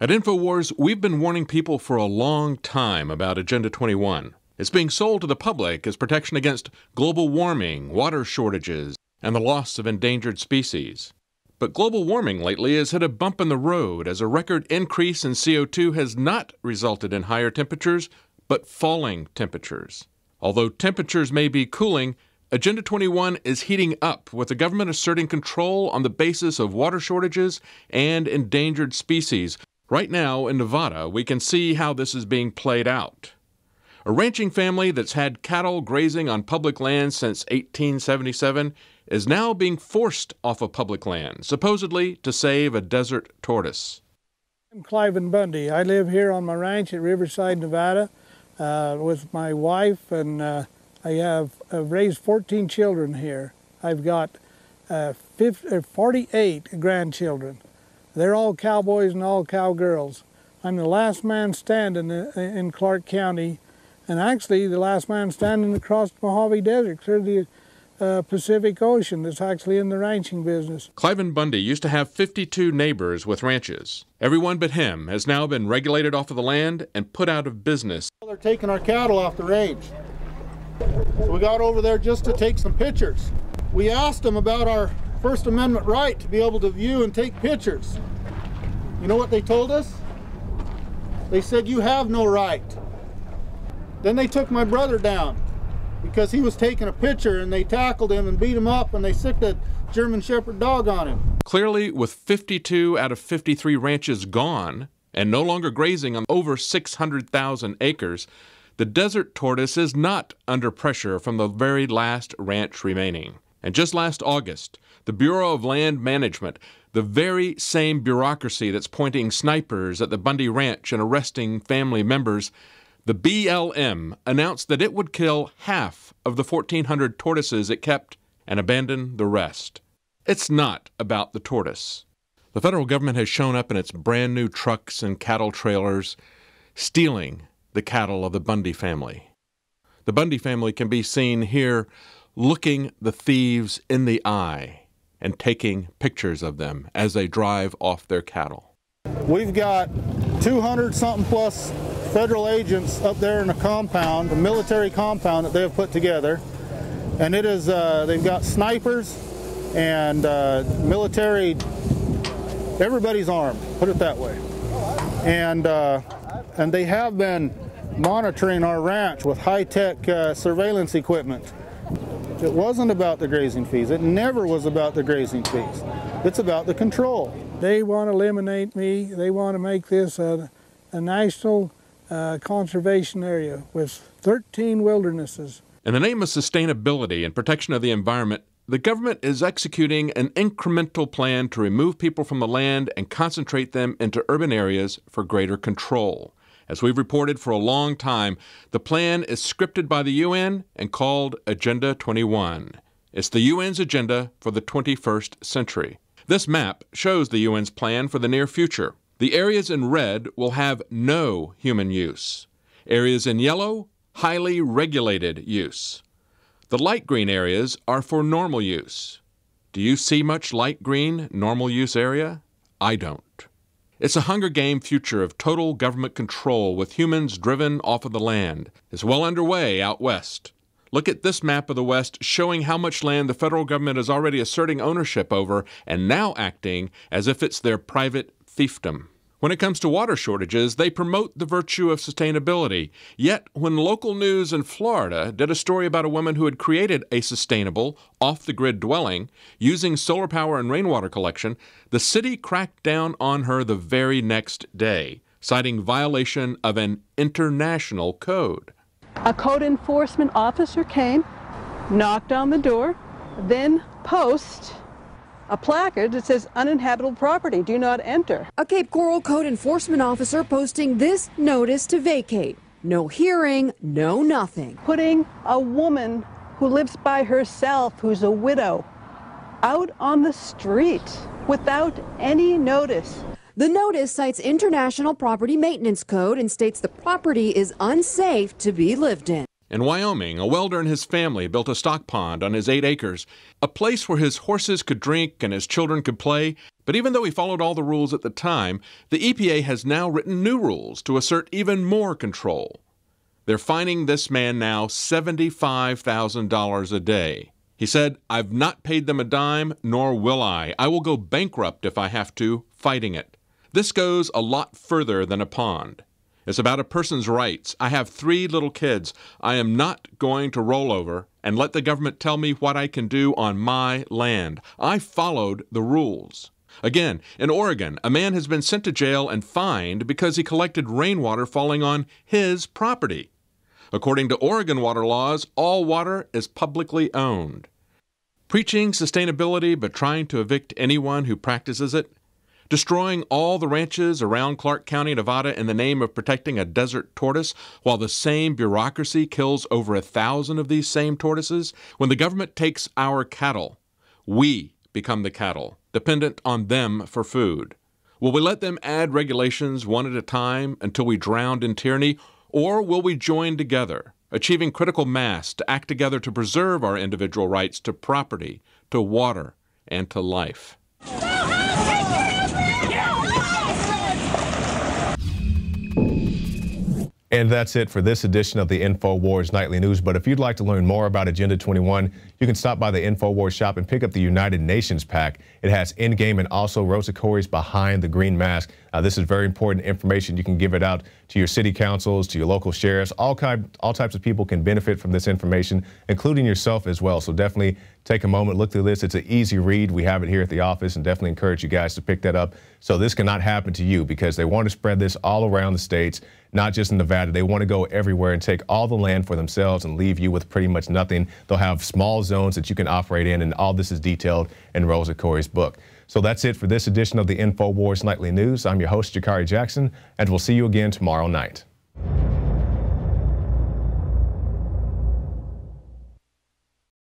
At InfoWars, we've been warning people for a long time about Agenda 21. It's being sold to the public as protection against global warming, water shortages, and the loss of endangered species. But global warming lately has hit a bump in the road as a record increase in CO2 has not resulted in higher temperatures, but falling temperatures. Although temperatures may be cooling, Agenda 21 is heating up, with the government asserting control on the basis of water shortages and endangered species. Right now in Nevada, we can see how this is being played out. A ranching family that's had cattle grazing on public land since 1877 is now being forced off of public land, supposedly to save a desert tortoise. I'm Cliven Bundy. I live here on my ranch at Riverside, Nevada, with my wife, and I've raised 14 children here. I've got 48 grandchildren. They're all cowboys and all cowgirls. I'm the last man standing in Clark County, and actually the last man standing across the Mojave Desert, clear the Pacific Ocean, that's actually in the ranching business. Cliven Bundy used to have 52 neighbors with ranches. Everyone but him has now been regulated off of the land and put out of business. They're taking our cattle off the range. So we got over there just to take some pictures. We asked them about our First Amendment right to be able to view and take pictures. You know what they told us? They said, "You have no right." Then they took my brother down because he was taking a picture, and they tackled him and beat him up, and they sicked a German Shepherd dog on him. Clearly, with 52 out of 53 ranches gone and no longer grazing on over 600,000 acres, the desert tortoise is not under pressure from the very last ranch remaining. And just last August, the Bureau of Land Management, the very same bureaucracy that's pointing snipers at the Bundy Ranch and arresting family members, the BLM announced that it would kill half of the 1,400 tortoises it kept and abandon the rest. It's not about the tortoise. The federal government has shown up in its brand new trucks and cattle trailers, stealing the cattle of the Bundy family. The Bundy family can be seen here looking the thieves in the eye and taking pictures of them as they drive off their cattle. We've got 200-something plus federal agents up there in a compound, a military compound that they have put together, and it is they've got snipers and military. Everybody's armed, put it that way, and they have been monitoring our ranch with high-tech surveillance equipment. It wasn't about the grazing fees. It never was about the grazing fees. It's about the control. They want to eliminate me. They want to make this a national conservation area with 13 wildernesses. In the name of sustainability and protection of the environment, the government is executing an incremental plan to remove people from the land and concentrate them into urban areas for greater control. As we've reported for a long time, the plan is scripted by the UN and called Agenda 21. It's the UN's agenda for the 21st century. This map shows the UN's plan for the near future. The areas in red will have no human use. Areas in yellow, highly regulated use. The light green areas are for normal use. Do you see much light green, normal use area? I don't. It's a Hunger Game future of total government control with humans driven off of the land. It's well underway out west. Look at this map of the West showing how much land the federal government is already asserting ownership over and now acting as if it's their private fiefdom. When it comes to water shortages, they promote the virtue of sustainability. Yet, when local news in Florida did a story about a woman who had created a sustainable, off-the-grid dwelling using solar power and rainwater collection, the city cracked down on her the very next day, citing violation of an international code. A code enforcement officer came, knocked on the door, then posted a placard that says uninhabitable property, do not enter. A Cape Coral code enforcement officer posting this notice to vacate. No hearing, no nothing. Putting a woman who lives by herself, who's a widow, out on the street without any notice. The notice cites International Property Maintenance Code and states the property is unsafe to be lived in. In Wyoming, a welder and his family built a stock pond on his 8 acres, a place where his horses could drink and his children could play. But even though he followed all the rules at the time, the EPA has now written new rules to assert even more control. They're fining this man now $75,000 a day. He said, "I've not paid them a dime, nor will I. I will go bankrupt if I have to, fighting it." This goes a lot further than a pond. It's about a person's rights. I have 3 little kids. I am not going to roll over and let the government tell me what I can do on my land. I followed the rules. Again, in Oregon, a man has been sent to jail and fined because he collected rainwater falling on his property. According to Oregon water laws, all water is publicly owned. Preaching sustainability but trying to evict anyone who practices it? Destroying all the ranches around Clark County, Nevada in the name of protecting a desert tortoise, while the same bureaucracy kills over 1,000 of these same tortoises? When the government takes our cattle, we become the cattle, dependent on them for food. Will we let them add regulations one at a time until we drown in tyranny, or will we join together, achieving critical mass to act together to preserve our individual rights to property, to water, and to life? And that's it for this edition of the InfoWars Nightly News. But if you'd like to learn more about Agenda 21, you can stop by the InfoWars shop and pick up the United Nations pack. It has Endgame and also Rosa Koire's Behind the Green Mask. This is very important information. You can give it out to your city councils, to your local sheriffs. All types of people can benefit from this information, including yourself as well. So definitely take a moment, look through this. It's an easy read. We have it here at the office, and definitely encourage you guys to pick that up so this cannot happen to you, because they want to spread this all around the states, not just in Nevada. They want to go everywhere and take all the land for themselves and leave you with pretty much nothing. They'll have small zones that you can operate in, and all this is detailed in Rosa Koire's book. So that's it for this edition of the InfoWars Nightly News. I'm your host, Jakari Jackson, and we'll see you again tomorrow night.